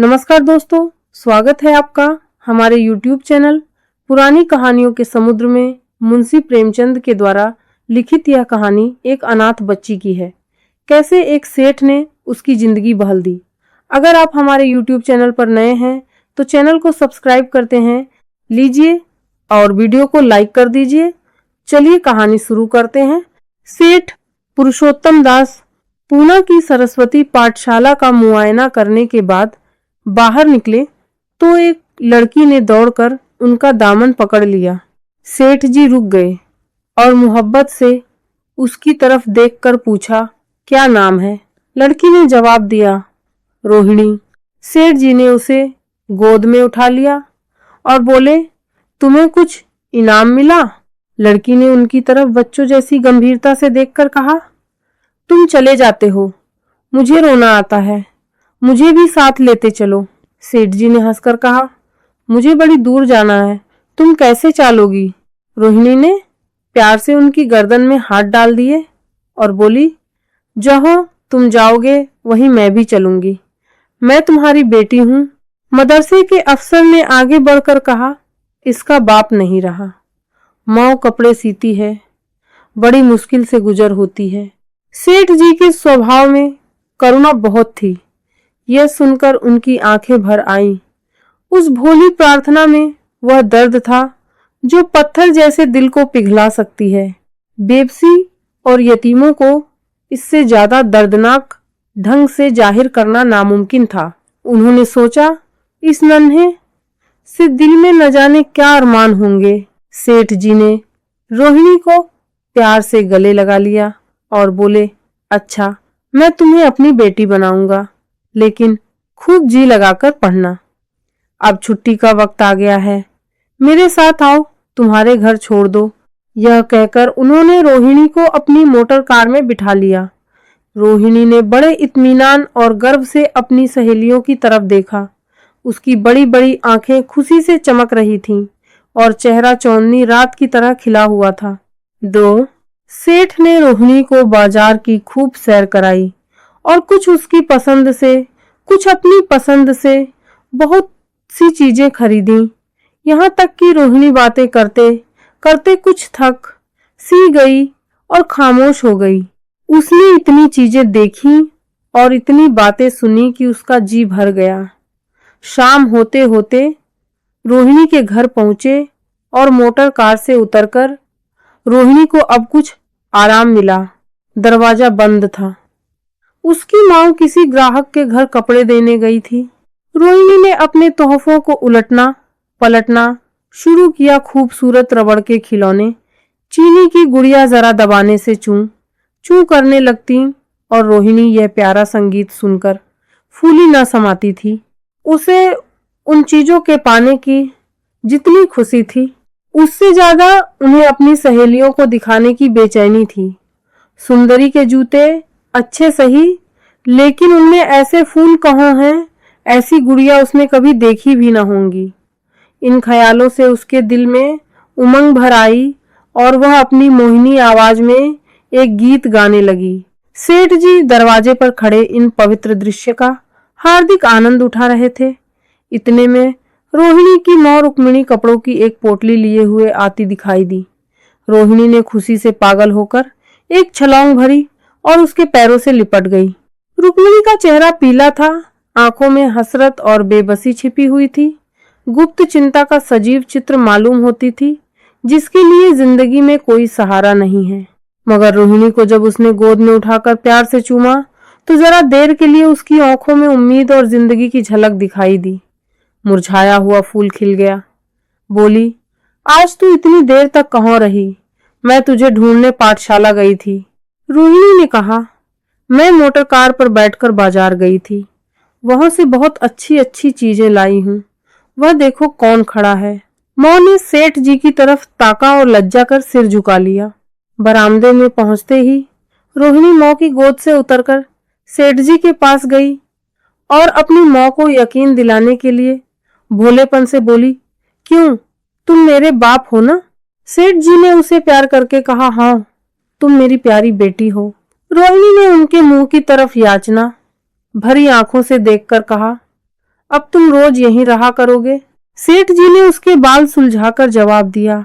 नमस्कार दोस्तों, स्वागत है आपका हमारे YouTube चैनल पुरानी कहानियों के समुद्र में। मुंशी प्रेमचंद के द्वारा लिखित यह कहानी एक अनाथ बच्ची की है। कैसे एक सेठ ने उसकी जिंदगी बदल दी। अगर आप हमारे YouTube चैनल पर नए हैं तो चैनल को सब्सक्राइब करते हैं लीजिए और वीडियो को लाइक कर दीजिए। चलिए कहानी शुरू करते हैं। सेठ पुरुषोत्तम दास पूना की सरस्वती पाठशाला का मुआयना करने के बाद बाहर निकले तो एक लड़की ने दौड़कर उनका दामन पकड़ लिया। सेठ जी रुक गए और मोहब्बत से उसकी तरफ देखकर पूछा, क्या नाम है? लड़की ने जवाब दिया, रोहिणी। सेठ जी ने उसे गोद में उठा लिया और बोले, तुम्हें कुछ इनाम मिला? लड़की ने उनकी तरफ बच्चों जैसी गंभीरता से देखकर कहा, तुम चले जाते हो, मुझे रोना आता है, मुझे भी साथ लेते चलो। सेठ जी ने हंसकर कहा, मुझे बड़ी दूर जाना है, तुम कैसे चलोगी? रोहिणी ने प्यार से उनकी गर्दन में हाथ डाल दिए और बोली, जहाँ तुम जाओगे वहीं मैं भी चलूंगी, मैं तुम्हारी बेटी हूँ। मदरसे के अफसर ने आगे बढ़कर कहा, इसका बाप नहीं रहा, माँ कपड़े सीती है, बड़ी मुश्किल से गुजर होती है। सेठ जी के स्वभाव में करुणा बहुत थी। यह सुनकर उनकी आंखें भर आईं। उस भोली प्रार्थना में वह दर्द था जो पत्थर जैसे दिल को पिघला सकती है। बेबसी और यतीमों को इससे ज्यादा दर्दनाक ढंग से जाहिर करना नामुमकिन था। उन्होंने सोचा, इस नन्हे से दिल में न जाने क्या अरमान होंगे। सेठ जी ने रोहिणी को प्यार से गले लगा लिया और बोले, अच्छा, मैं तुम्हें अपनी बेटी बनाऊंगा, लेकिन खूब जी लगाकर पढ़ना। अब छुट्टी का वक्त आ गया है, मेरे साथ आओ, तुम्हारे घर छोड़ दो। यह कहकर उन्होंने रोहिणी को अपनी मोटर कार में बिठा लिया। रोहिणी ने बड़े इत्मीनान और गर्व से अपनी सहेलियों की तरफ देखा। उसकी बड़ी बड़ी आंखें खुशी से चमक रही थीं और चेहरा चांदनी रात की तरह खिला हुआ था। सेठ ने रोहिणी को बाजार की खूब सैर कराई और कुछ उसकी पसंद से, कुछ अपनी पसंद से बहुत सी चीजें खरीदी। यहाँ तक कि रोहिणी बातें करते करते कुछ थक सी गई और खामोश हो गई। उसने इतनी चीजें देखी और इतनी बातें सुनी कि उसका जी भर गया। शाम होते होते रोहिणी के घर पहुंचे और मोटर कार से उतरकर रोहिणी को अब कुछ आराम मिला। दरवाजा बंद था। उसकी माँ किसी ग्राहक के घर कपड़े देने गई थी। रोहिणी ने अपने तोहफों को उलटना पलटना शुरू किया। खूबसूरत रबड़ के खिलौने, चीनी की गुड़िया जरा दबाने से चूं चूं करने लगती और रोहिणी यह प्यारा संगीत सुनकर फूली न समाती थी। उसे उन चीजों के पाने की जितनी खुशी थी, उससे ज्यादा उन्हें अपनी सहेलियों को दिखाने की बेचैनी थी। सुंदरी के जूते अच्छे सही, लेकिन उनमें ऐसे फूल कहाँ हैं, ऐसी गुड़िया उसने कभी देखी भी न होंगी। इन ख्यालों से उसके दिल में उमंग भर आई और वह अपनी मोहिनी आवाज में एक गीत गाने लगी। सेठ जी दरवाजे पर खड़े इन पवित्र दृश्य का हार्दिक आनंद उठा रहे थे। इतने में रोहिणी की माँ रुक्मिणी कपड़ों की एक पोटली लिए हुए आती दिखाई दी। रोहिणी ने खुशी से पागल होकर एक छलांग भरी और उसके पैरों से लिपट गई। रुक्मिणी का चेहरा पीला था, आंखों में हसरत और बेबसी छिपी हुई थी। गुप्त चिंता का सजीव चित्र मालूम होती थी, जिसके लिए जिंदगी में कोई सहारा नहीं है। मगर रोहिणी को जब उसने गोद में उठाकर प्यार से चूमा तो जरा देर के लिए उसकी आंखों में उम्मीद और जिंदगी की झलक दिखाई दी। मुरझाया हुआ फूल खिल गया। बोली, आज तू इतनी देर तक कहाँ रही? मैं तुझे ढूंढने पाठशाला गई थी। रोहिणी ने कहा, मैं मोटर कार पर बैठकर बाजार गई थी, वहां से बहुत अच्छी अच्छी चीजें लाई हूँ। वह देखो कौन खड़ा है। माँ ने सेठ जी की तरफ ताका और लज्जा कर सिर झुका लिया। बरामदे में पहुंचते ही रोहिणी माँ की गोद से उतरकर सेठ जी के पास गई और अपनी माँ को यकीन दिलाने के लिए भोलेपन से बोली, क्यों, तुम मेरे बाप हो ना? सेठ जी ने उसे प्यार करके कहा, हाँ, तुम मेरी प्यारी बेटी हो। रोहिणी ने उनके मुंह की तरफ याचना भरी आंखों से देखकर कहा, अब तुम रोज यहीं रहा करोगे? सेठ जी ने उसके बाल सुलझाकर जवाब दिया,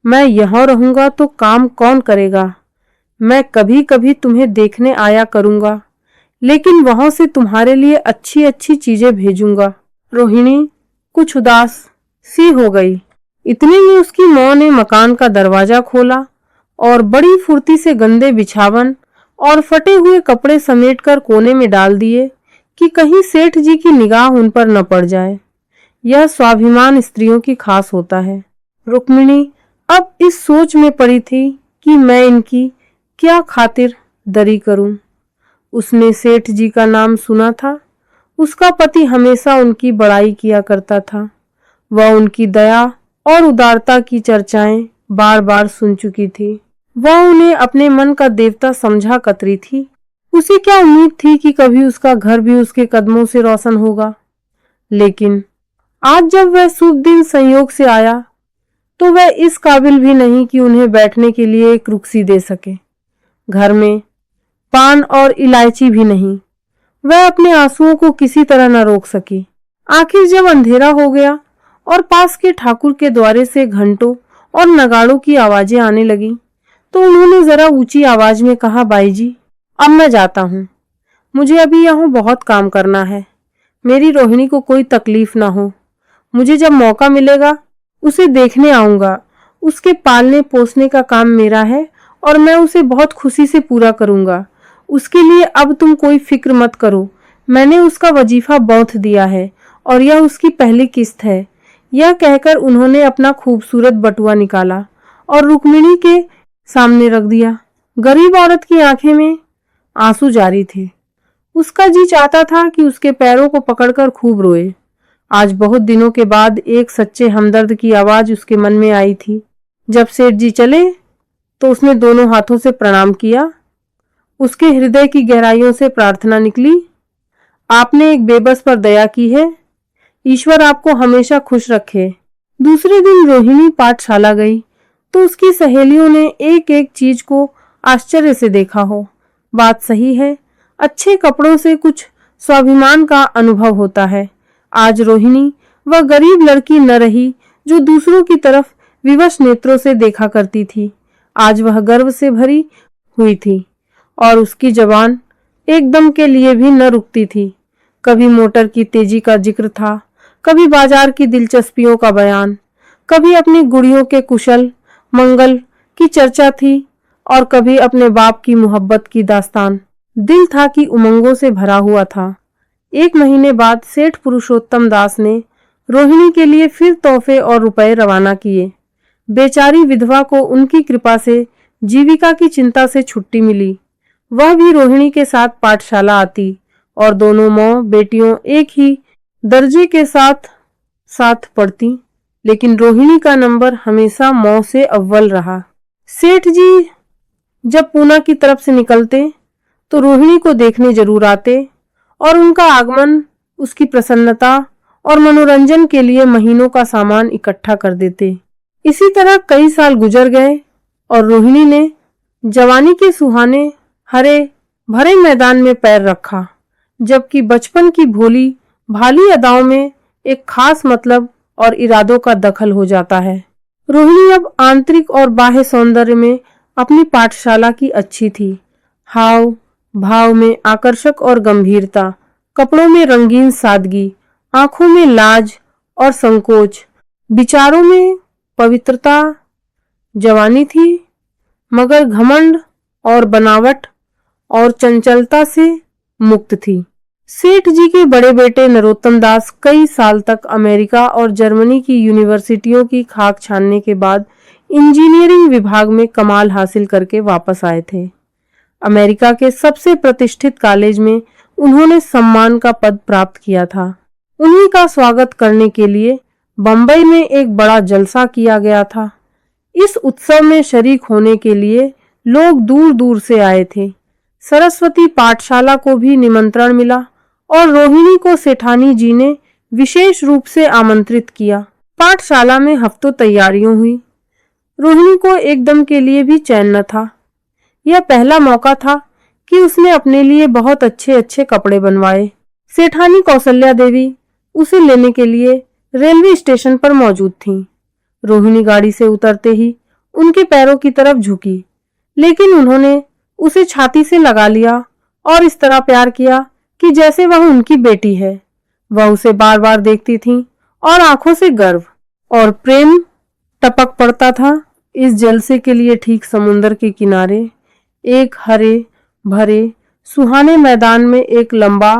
मैं यहाँ रहूंगा तो काम कौन करेगा? मैं कभी कभी तुम्हें देखने आया करूंगा, लेकिन वहां से तुम्हारे लिए अच्छी अच्छी चीजें भेजूंगा। रोहिणी कुछ उदास सी हो गई। इतने में उसकी माँ ने मकान का दरवाजा खोला और बड़ी फुर्ती से गंदे बिछावन और फटे हुए कपड़े समेटकर कोने में डाल दिए कि कहीं सेठ जी की निगाह उन पर न पड़ जाए। यह स्वाभिमान स्त्रियों की खास होता है। रुक्मिणी अब इस सोच में पड़ी थी कि मैं इनकी क्या खातिर दरी करूं। उसने सेठ जी का नाम सुना था। उसका पति हमेशा उनकी बड़ाई किया करता था। वह उनकी दया और उदारता की चर्चाएं बार बार सुन चुकी थी। वह उन्हें अपने मन का देवता समझा करती थी। उसे क्या उम्मीद थी कि कभी उसका घर भी उसके कदमों से रोशन होगा। लेकिन आज जब वह शुभ दिन संयोग से आया तो वह इस काबिल भी नहीं कि उन्हें बैठने के लिए एक कुर्सी दे सके। घर में पान और इलायची भी नहीं। वह अपने आंसुओं को किसी तरह न रोक सकी। आखिर जब अंधेरा हो गया और पास के ठाकुर के द्वारे से घंटों और नगाड़ों की आवाजें आने लगी तो उन्होंने जरा ऊंची आवाज में कहा, बाई जी अब मैं जाता हूँ। मुझे अभी यहाँ बहुत काम करना है। मेरी रोहिणी को कोई तकलीफ ना हो। मुझे जब मौका मिलेगा उसे देखने आऊंगा। उसके पालने पोसने का काम मेरा है और मैं उसे बहुत खुशी से पूरा करूंगा। उसके लिए अब तुम कोई फिक्र मत करो। मैंने उसका वजीफा बौंथ दिया है और यह उसकी पहली किस्त है। यह कहकर उन्होंने अपना खूबसूरत बटुआ निकाला और रुक्मिणी के सामने रख दिया। गरीब औरत की आंखें में आंसू जारी थे। उसका जी चाहता था कि उसके पैरों को पकड़कर खूब रोए। आज बहुत दिनों के बाद एक सच्चे हमदर्द की आवाज उसके मन में आई थी। जब सेठ जी चले तो उसने दोनों हाथों से प्रणाम किया। उसके हृदय की गहराइयों से प्रार्थना निकली, आपने एक बेबस पर दया की है। ईश्वर आपको हमेशा खुश रखे। दूसरे दिन रोहिणी पाठशाला गई तो उसकी सहेलियों ने एक एक चीज को आश्चर्य से देखा हो। बात सही है, अच्छे कपड़ों से कुछ स्वाभिमान का अनुभव होता है। आज रोहिणी वह गरीब लड़की न रही जो दूसरों की तरफ विवश नेत्रों से देखा करती थी। आज वह गर्व से भरी हुई थी और उसकी जबान एकदम के लिए भी न रुकती थी। कभी मोटर की तेजी का जिक्र था, कभी बाजार की दिलचस्पियों का बयान, कभी अपनी गुड़ियों के कुशल मंगल की चर्चा थी और कभी अपने बाप की मोहब्बत की दास्तान। दिल था कि उमंगों से भरा हुआ था। एक महीने बाद सेठ पुरुषोत्तम दास ने रोहिणी के लिए फिर तोहफे और रुपए रवाना किए। बेचारी विधवा को उनकी कृपा से जीविका की चिंता से छुट्टी मिली। वह भी रोहिणी के साथ पाठशाला आती और दोनों माँ बेटियों एक ही दर्जे के साथ साथ पढ़ती, लेकिन रोहिणी का नंबर हमेशा माँ से अव्वल रहा। सेठ जी जब पूना की तरफ से निकलते तो रोहिणी को देखने जरूर आते और उनका आगमन उसकी प्रसन्नता और मनोरंजन के लिए महीनों का सामान इकट्ठा कर देते। इसी तरह कई साल गुजर गए और रोहिणी ने जवानी के सुहाने हरे भरे मैदान में पैर रखा, जबकि बचपन की भोली भाली अदाओं में एक खास मतलब और इरादों का दखल हो जाता है। रोहिणी अब आंतरिक और बाह्य सौंदर्य में अपनी पाठशाला की अच्छी थी। हाव भाव में आकर्षक और गंभीरता, कपड़ों में रंगीन सादगी, आंखों में लाज और संकोच, विचारों में पवित्रता। जवानी थी मगर घमंड और बनावट और चंचलता से मुक्त थी। सेठ जी के बड़े बेटे नरोत्तम दास कई साल तक अमेरिका और जर्मनी की यूनिवर्सिटियों की खाक छानने के बाद इंजीनियरिंग विभाग में कमाल हासिल करके वापस आए थे। अमेरिका के सबसे प्रतिष्ठित कॉलेज में उन्होंने सम्मान का पद प्राप्त किया था। उन्हीं का स्वागत करने के लिए बंबई में एक बड़ा जलसा किया गया था। इस उत्सव में शरीक होने के लिए लोग दूर दूर से आए थे। सरस्वती पाठशाला को भी निमंत्रण मिला और रोहिणी को सेठानी जी ने विशेष रूप से आमंत्रित किया। पाठशाला में हफ्तों तैयारियों हुई। रोहिणी को एकदम के लिए भी चैन न था। यह पहला मौका था कि उसने अपने लिए बहुत अच्छे अच्छे कपड़े बनवाए। सेठानी कौशल्या देवी उसे लेने के लिए रेलवे स्टेशन पर मौजूद थीं। रोहिणी गाड़ी से उतरते ही उनके पैरों की तरफ झुकी, लेकिन उन्होंने उसे छाती से लगा लिया और इस तरह प्यार किया कि जैसे वह उनकी बेटी है। वह उसे बार बार देखती थी और आंखों से गर्व और प्रेम टपक पड़ता था। इस जलसे के लिए ठीक समुद्र के किनारे एक हरे भरे सुहाने मैदान में एक लंबा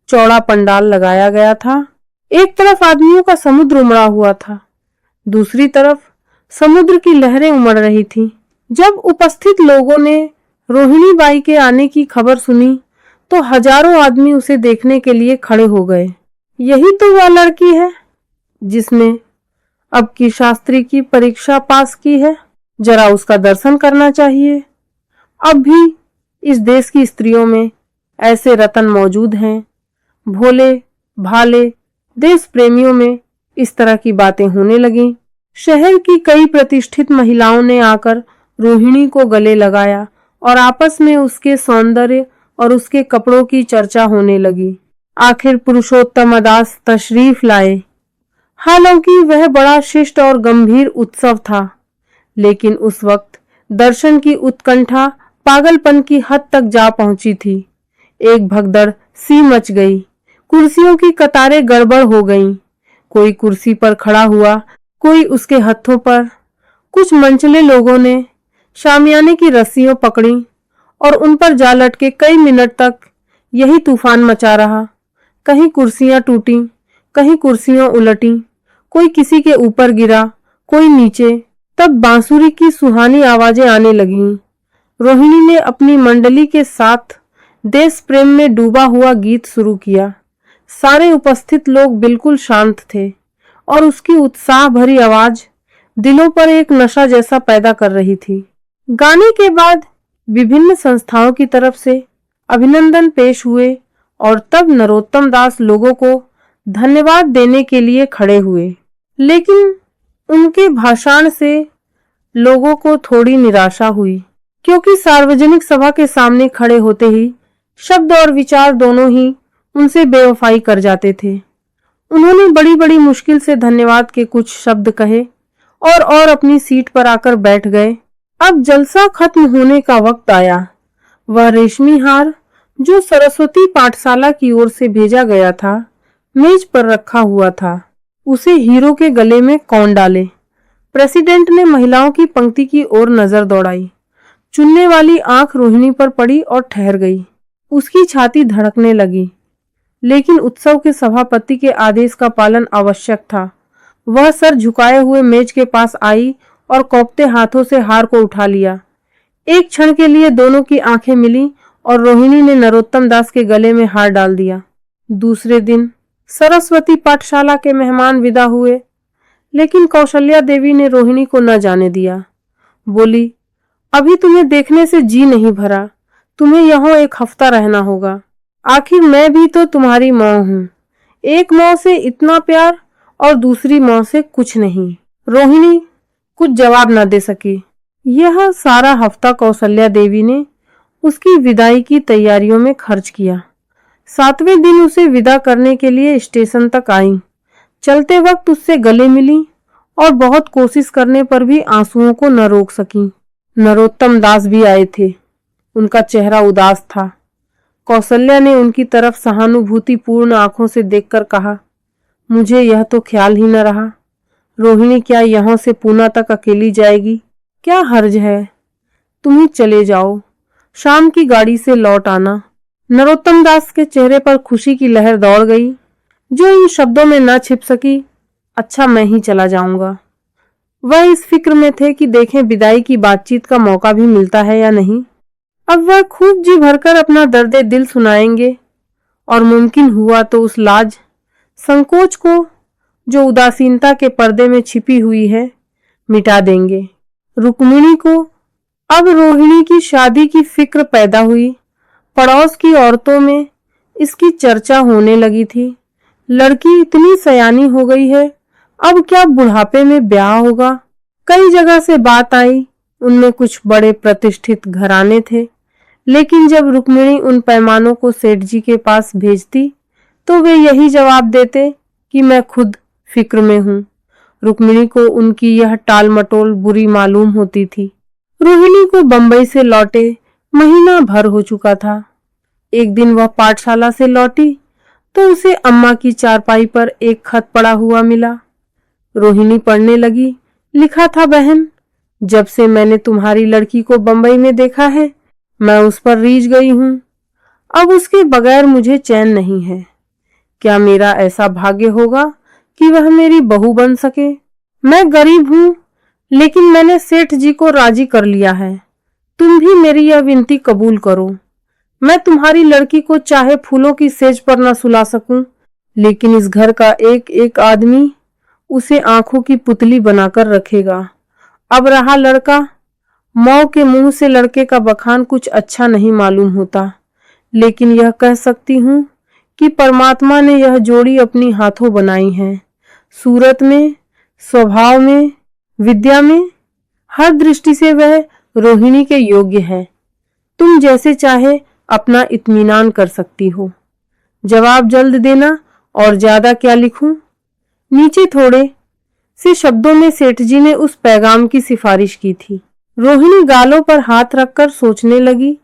चौड़ा पंडाल लगाया गया था। एक तरफ आदमियों का समुद्र उमड़ा हुआ था, दूसरी तरफ समुद्र की लहरें उमड़ रही थीं। जब उपस्थित लोगों ने रोहिणी बाई के आने की खबर सुनी तो हजारों आदमी उसे देखने के लिए खड़े हो गए। यही तो वह लड़की है जिसने अब की शास्त्री की परीक्षा पास की है, जरा उसका दर्शन करना चाहिए। अब भी इस देश की स्त्रियों में ऐसे रतन मौजूद हैं। भोले भाले देश प्रेमियों में इस तरह की बातें होने लगीं। शहर की कई प्रतिष्ठित महिलाओं ने आकर रोहिणी को गले लगाया और आपस में उसके सौंदर्य और उसके कपड़ों की चर्चा होने लगी। आखिर पुरुषोत्तम दास तशरीफ लाए। हालांकि वह बड़ा शिष्ट और गंभीर उत्सव था, लेकिन उस वक्त दर्शन की उत्कंठा पागलपन की हद तक जा पहुंची थी। एक भगदड़ सी मच गई। कुर्सियों की कतारें गड़बड़ हो गईं। कोई कुर्सी पर खड़ा हुआ, कोई उसके हथों पर। कुछ मंचले लोगों ने शामियाने की रस्सियां पकड़ी और उन पर जा लटके कई मिनट तक यही तूफान मचा रहा। कहीं कुर्सियां टूटी, कहीं कुर्सियां उलटी, कोई किसी के ऊपर गिरा, कोई नीचे। तब बांसुरी की सुहानी आवाजें आने लगीं। रोहिणी ने अपनी मंडली के साथ देश प्रेम में डूबा हुआ गीत शुरू किया। सारे उपस्थित लोग बिल्कुल शांत थे और उसकी उत्साह भरी आवाज दिलों पर एक नशा जैसा पैदा कर रही थी। गाने के बाद विभिन्न संस्थाओं की तरफ से अभिनंदन पेश हुए और तब नरोत्तम दास लोगों को धन्यवाद देने के लिए खड़े हुए। लेकिन उनके भाषण से लोगों को थोड़ी निराशा हुई, क्योंकि सार्वजनिक सभा के सामने खड़े होते ही शब्द और विचार दोनों ही उनसे बेवफाई कर जाते थे। उन्होंने बड़ी बड़ी मुश्किल से धन्यवाद के कुछ शब्द कहे और अपनी सीट पर आकर बैठ गए। अब जलसा खत्म होने का वक्त आया। वह रेशमी हार जो सरस्वती पाठशाला की ओर से भेजा गया था, मेज पर रखा हुआ था। उसे हीरो के गले में कौन डाले? प्रेसिडेंट ने महिलाओं की पंक्ति की ओर नजर दौड़ाई। चुनने वाली आंख रोहिणी पर पड़ी और ठहर गई। उसकी छाती धड़कने लगी, लेकिन उत्सव के सभापति के आदेश का पालन आवश्यक था। वह सर झुकाए हुए मेज के पास आई और कौपते हाथों से हार को उठा लिया। एक क्षण के लिए दोनों की आंखें मिली और रोहिणी ने नरोत्तम दास के गले में हार डाल दिया। दूसरे दिन सरस्वती पाठशाला के मेहमान विदा हुए, लेकिन कौशल्या देवी ने रोहिणी को न जाने दिया। बोली, अभी तुम्हें देखने से जी नहीं भरा, तुम्हें यहाँ एक हफ्ता रहना होगा। आखिर मैं भी तो तुम्हारी माँ हूँ। एक माँ से इतना प्यार और दूसरी माँ से कुछ नहीं। रोहिणी कुछ जवाब न दे सकी। यह सारा हफ्ता कौशल्या देवी ने उसकी विदाई की तैयारियों में खर्च किया। 7वें दिन उसे विदा करने के लिए स्टेशन तक आई। चलते वक्त उससे गले मिली और बहुत कोशिश करने पर भी आंसुओं को न रोक सकी। नरोत्तम दास भी आए थे। उनका चेहरा उदास था। कौशल्या ने उनकी तरफ सहानुभूतिपूर्ण आंखों से देखकर कहा, मुझे यह तो ख्याल ही न रहा। रोहिणी क्या यहाँ से पूना तक अकेली जाएगी? क्या हर्ज है? तुम ही चले जाओ, शाम की गाड़ी से लौट आना। नरोत्तम दास के चेहरे पर खुशी की लहर दौड़ गई, जो इन शब्दों में न छिप सकी। अच्छा, मैं ही चला जाऊंगा। वह इस फिक्र में थे कि देखें विदाई की बातचीत का मौका भी मिलता है या नहीं। अब वह खूब जी भरकर अपना दर्द दिल सुनाएंगे और मुमकिन हुआ तो उस लाज संकोच को जो उदासीनता के पर्दे में छिपी हुई है मिटा देंगे। रुक्मिणी को अब रोहिणी की शादी की फिक्र पैदा हुई। पड़ोस की औरतों में इसकी चर्चा होने लगी थी। लड़की इतनी सयानी हो गई है, अब क्या बुढ़ापे में ब्याह होगा? कई जगह से बात आई। उनमें कुछ बड़े प्रतिष्ठित घराने थे, लेकिन जब रुक्मिणी उन पैमानों को सेठ जी के पास भेजती तो वे यही जवाब देते कि मैं खुद फिक्र में हूँ। रुक्मिणी को उनकी यह टाल मटोल बुरी मालूम होती थी। रोहिणी को बंबई से लौटे महीना भर हो चुका था। एक दिन वह पाठशाला से लौटी तो उसे अम्मा की चारपाई पर एक खत पड़ा हुआ मिला। रोहिणी पढ़ने लगी। लिखा था, बहन, जब से मैंने तुम्हारी लड़की को बंबई में देखा है मैं उस पर रीझ गई हूँ। अब उसके बगैर मुझे चैन नहीं है। क्या मेरा ऐसा भाग्य होगा कि वह मेरी बहू बन सके? मैं गरीब हूँ, लेकिन मैंने सेठ जी को राजी कर लिया है। तुम भी मेरी यह विनती कबूल करो। मैं तुम्हारी लड़की को चाहे फूलों की सेज पर न सुला सकूं, लेकिन इस घर का एक एक आदमी उसे आंखों की पुतली बनाकर रखेगा। अब रहा लड़का, मौ के मुंह से लड़के का बखान कुछ अच्छा नहीं मालूम होता, लेकिन यह कह सकती हूँ कि परमात्मा ने यह जोड़ी अपनी हाथों बनाई है। सूरत में, स्वभाव में, विद्या में, हर दृष्टि से वह रोहिणी के योग्य है। तुम जैसे चाहे अपना इत्मीनान कर सकती हो। जवाब जल्द देना, और ज्यादा क्या लिखूं? नीचे थोड़े से शब्दों में सेठ जी ने उस पैगाम की सिफारिश की थी। रोहिणी गालों पर हाथ रखकर सोचने लगी।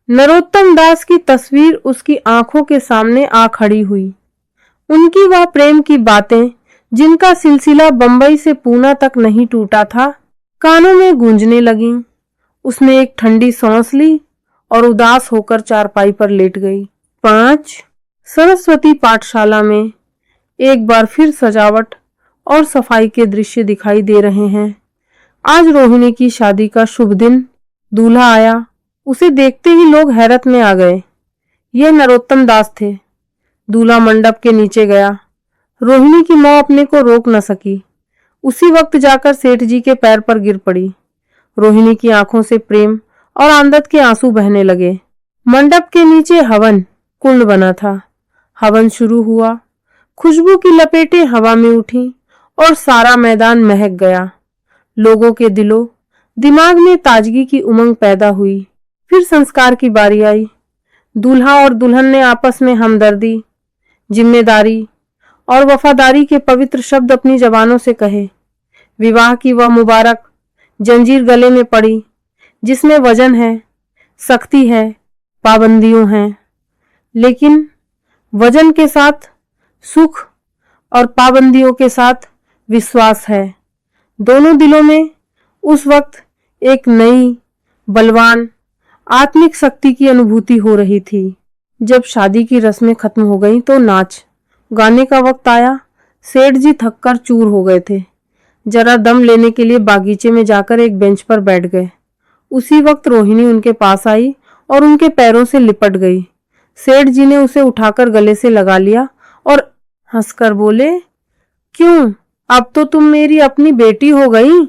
नरोत्तम दास की तस्वीर उसकी आंखों के सामने आ खड़ी हुई। उनकी वह प्रेम की बातें जिनका सिलसिला बंबई से पूना तक नहीं टूटा था, कानों में गूंजने लगीं। उसने एक ठंडी सांस ली और उदास होकर चारपाई पर लेट गई। 5 सरस्वती पाठशाला में एक बार फिर सजावट और सफाई के दृश्य दिखाई दे रहे हैं। आज रोहिणी की शादी का शुभ दिन। दूल्हा आया। उसे देखते ही लोग हैरत में आ गए। यह नरोत्तम दास थे। दूल्हा मंडप के नीचे गया। रोहिणी की मां अपने को रोक न सकी। उसी वक्त जाकर सेठ जी के पैर पर गिर पड़ी। रोहिणी की आंखों से प्रेम और आनंद के आंसू बहने लगे। मंडप के नीचे हवन कुंड बना था। हवन शुरू हुआ। खुशबू की लपेटें हवा में उठी और सारा मैदान महक गया। लोगों के दिलों दिमाग में ताजगी की उमंग पैदा हुई। फिर संस्कार की बारी आई। दूल्हा और दुल्हन ने आपस में हमदर्दी, जिम्मेदारी और वफादारी के पवित्र शब्द अपनी जबानों से कहे। विवाह की वह मुबारक जंजीर गले में पड़ी जिसमें वजन है, सख्ती है, पाबंदियों हैं, लेकिन वजन के साथ सुख और पाबंदियों के साथ विश्वास है। दोनों दिलों में उस वक्त एक नई बलवान आत्मिक शक्ति की अनुभूति हो रही थी। जब शादी की रस्में खत्म हो गईं तो नाच गाने का वक्त आया। सेठ जी थककर चूर हो गए थे। जरा दम लेने के लिए बागीचे में जाकर एक बेंच पर बैठ गए। उसी वक्त रोहिणी उनके पास आई और उनके पैरों से लिपट गई। सेठ जी ने उसे उठाकर गले से लगा लिया और हंसकर बोले, क्यों, अब तो तुम मेरी अपनी बेटी हो गई।